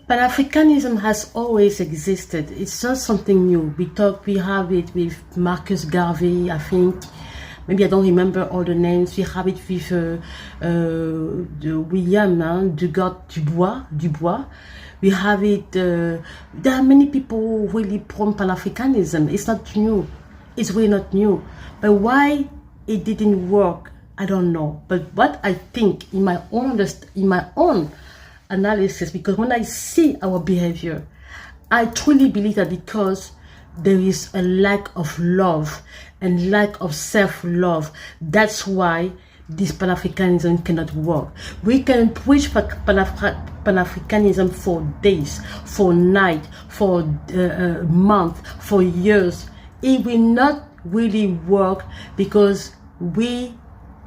Pan-Africanism has always existed. It's not something new. We have it with Marcus Garvey, I think. Maybe I don't remember all the names. We have it with William Dubois. We have it. There are many people who really prone Pan-Africanism. It's not new. It's really not new. But why it didn't work, I don't know. But what I think in my own analysis, because when I see our behavior, I truly believe that because there is a lack of love and lack of self-love, that's why this Pan-Africanism cannot work. We can preach Pan-Africanism for days, for night, for month, for years. It will not really work because we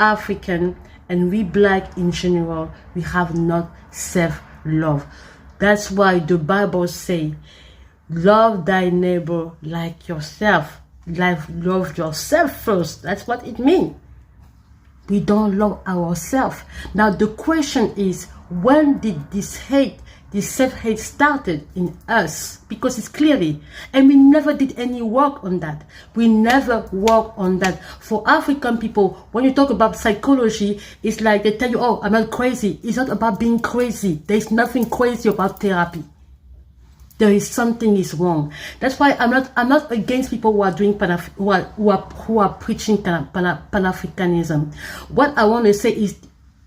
African and we black in general, we have not self-love. That's why the Bible say, love thy neighbor like yourself. Love yourself first. That's what it means. We don't love ourselves. Now the question is, when did this hate, this self-hate started in us? Because it's clearly, and we never did any work on that. We never work on that. For African people, when you talk about psychology, it's like they tell you, oh, I'm not crazy. It's not about being crazy. There's nothing crazy about therapy. There is something is wrong. That's why I'm not against people who are doing who are preaching Pan-Africanism. What I want to say is,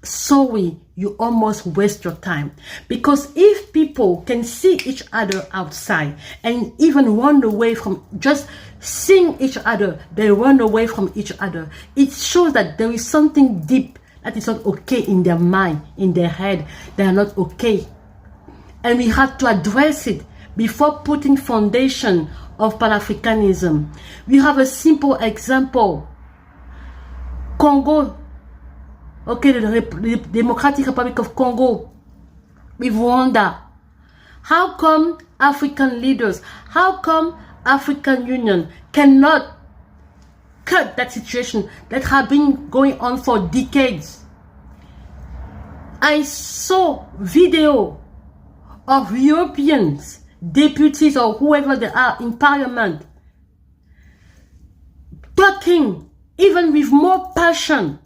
sorry, you almost waste your time. Because if people can see each other outside and even run away from just seeing each other, they run away from each other. It shows that there is something deep that is not okay in their mind, in their head. They are not okay. And we have to address it before putting foundation of Pan-Africanism. We have a simple example. Congo, okay, the Democratic Republic of Congo with Rwanda. How come African leaders, how come African Union cannot cut that situation that have been going on for decades? I saw video of Europeans, deputies or whoever they are in parliament, talking even with more passion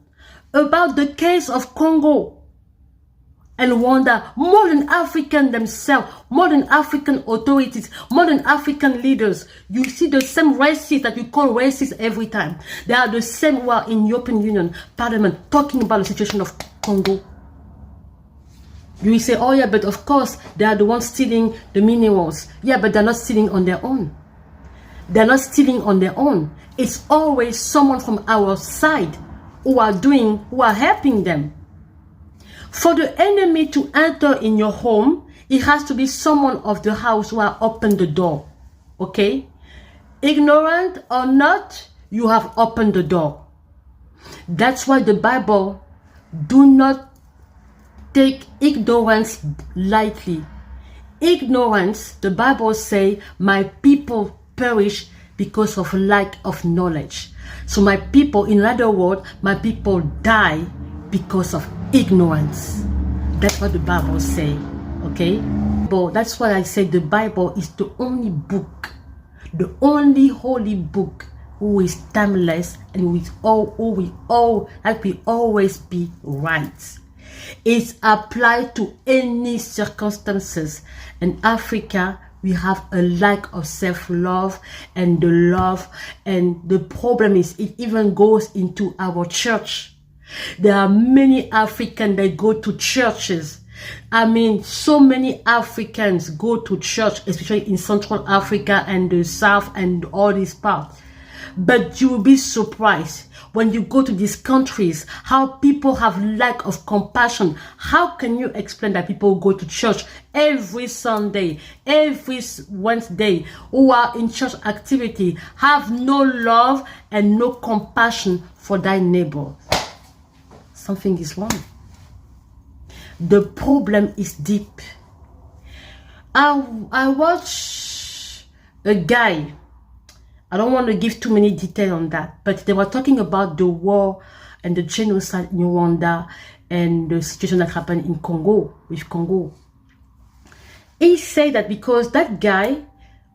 about the case of Congo and Rwanda, more than African themselves, more than African authorities, more than African leaders. You see the same racists that you call racist every time. They are the same who are in European Union Parliament talking about the situation of Congo. You will say, oh yeah, but of course, they are the ones stealing the minerals. Yeah, but they're not stealing on their own. They're not stealing on their own. It's always someone from our side who are helping them. For the enemy to enter in your home, it has to be someone of the house who has opened the door. Okay? Ignorant or not, you have opened the door. That's why the Bible do not take ignorance lightly. Ignorance, the Bible say, my people perish because of lack of knowledge. So my people, in other words, my people die because of ignorance. That's what the Bible say, okay? But that's why I say the Bible is the only book, the only holy book who is timeless and with that will always be right. It's applied to any circumstances. In Africa, we have a lack of self-love and the love, and the problem is it even goes into our church. There are many Africans that go to churches. I mean, so many Africans go to church, especially in Central Africa and the South and all these parts. But you will be surprised when you go to these countries, how people have lack of compassion. How can you explain that people go to church every Sunday, every Wednesday, who are in church activity, have no love and no compassion for thy neighbor? Something is wrong. The problem is deep. I watched a guy, I don't want to give too many details on that, but they were talking about the war and the genocide in Rwanda and the situation that happened in Congo, with Congo. He said that because that guy,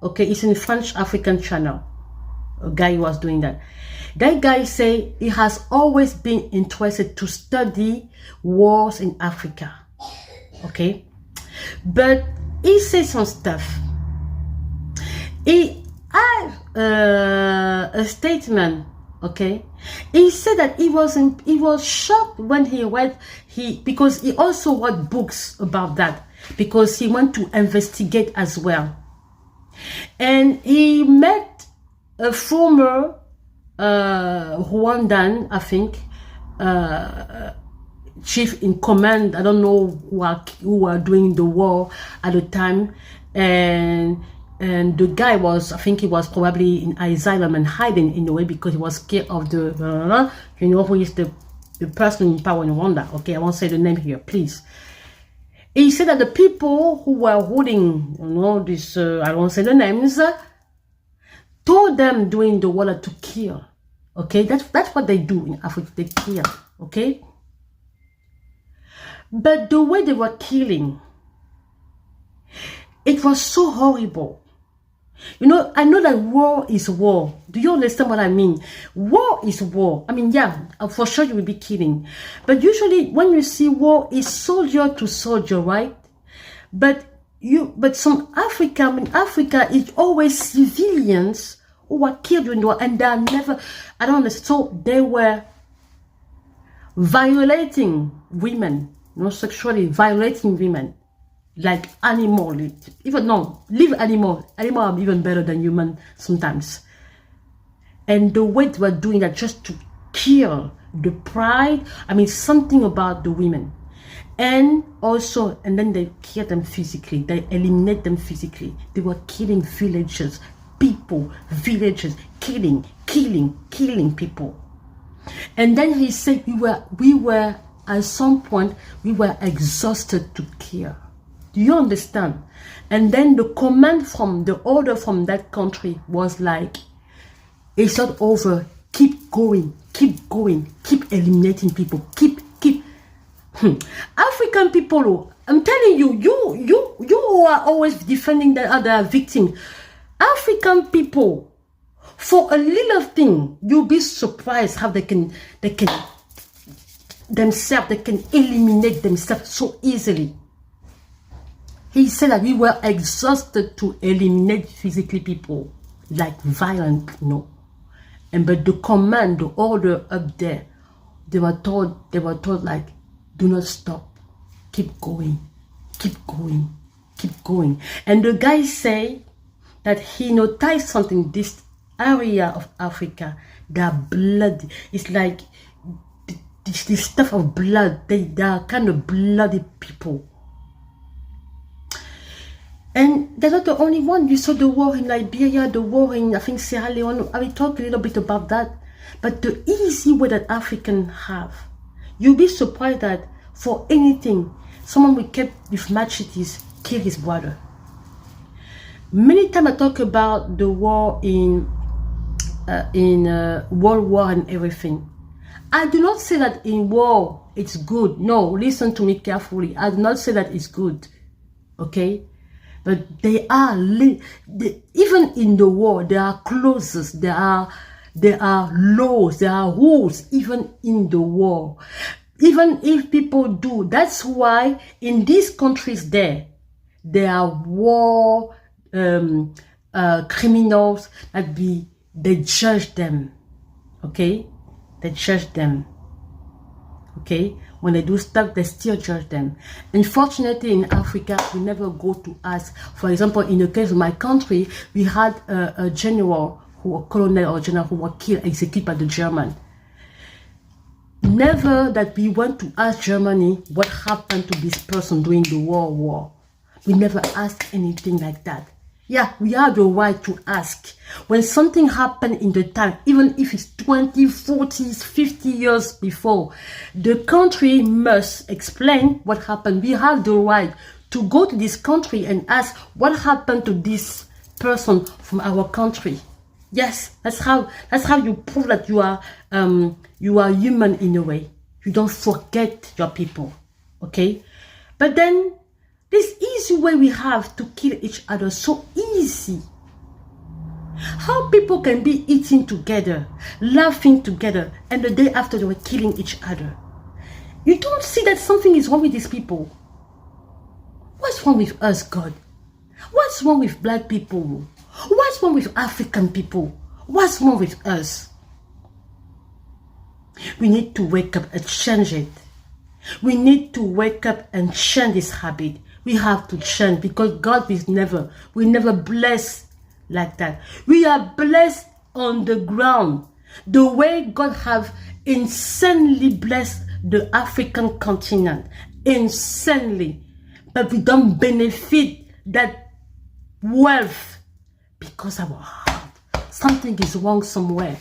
okay, it's in French African channel, a guy was doing that. That guy say he has always been interested to study wars in Africa, okay? But he said some stuff. He had a statement, okay? He said that he was shocked when he read, because he also wrote books about that, because he went to investigate as well. And he met a former Rwandan, I think, chief in command. I don't know who are doing the war at the time, and the guy was, I think he was probably in asylum and hiding in a way because he was scared of the you know who is the person in power in Rwanda. Okay, I won't say the name here, please. He said that the people who were holding, you know, this I won't say the names, told them during the war to kill. Okay, that's what they do in Africa. They kill. Okay. But the way they were killing, it was so horrible. You know, I know that war is war. Do you understand what I mean? War is war. I mean, yeah, for sure you will be killing. But usually when you see war, it's soldier to soldier, right? But some Africa, in Africa, it's always civilians who are killed during the war, and they are never, I don't understand. So they were violating women, you know, sexually violating women. Like animal, even no, leave animal are even better than human sometimes. And the way they were doing that just to kill the pride, I mean something about the women. And also, and then they kill them physically, they eliminate them physically. They were killing villages, people, villages, killing people. And then he said we were at some point, we were exhausted to kill. Do you understand? And then the command from the order from that country was like, it's not over. Keep going, keep eliminating people, keep. African people, I'm telling you, you are always defending the other victim. African people, for a little thing, you'll be surprised how they can eliminate themselves so easily. He said that we were exhausted to eliminate physically people, like violent, you know. But the command, the order up there, they were told like, do not stop, keep going. And the guy say that he noticed something, this area of Africa, their blood, it's like this stuff of blood, they are kind of bloody people. And they're not the only one. You saw the war in Liberia, the war in, I think, Sierra Leone. I will talk a little bit about that. But the easy way that Africans have, you'll be surprised that for anything, someone will keep with machetes, kill his brother. Many times I talk about the war in World War and everything. I do not say that in war it's good. No, listen to me carefully. I do not say that it's good. Okay? But they are, even in the war, there are clauses, there are laws, there are rules, even in the war. Even if people do, that's why in these countries there are war criminals that they judge them, okay? They judge them, okay? When they do stuff, they still judge them. Unfortunately, in Africa, we never go to ask. For example, in the case of my country, we had a general, a colonel or general who was killed, executed by the German. Never that we went to ask Germany what happened to this person during the war. We never asked anything like that. Yeah, we have the right to ask. When something happened in the time, even if it's 20, 40, 50 years before, the country must explain what happened. We have the right to go to this country and ask what happened to this person from our country. Yes, that's how you prove that you are human in a way. You don't forget your people, okay? But then This easy way we have to kill each other, so easy. How people can be eating together, laughing together, and the day after they were killing each other. You don't see that something is wrong with these people. What's wrong with us, God? What's wrong with black people? What's wrong with African people? What's wrong with us? We need to wake up and change it. We need to wake up and change this habit. We have to change, because God will never bless like that. We are blessed on the ground, the way God have insanely blessed the African continent, insanely, but we don't benefit that wealth because our heart. Something is wrong somewhere.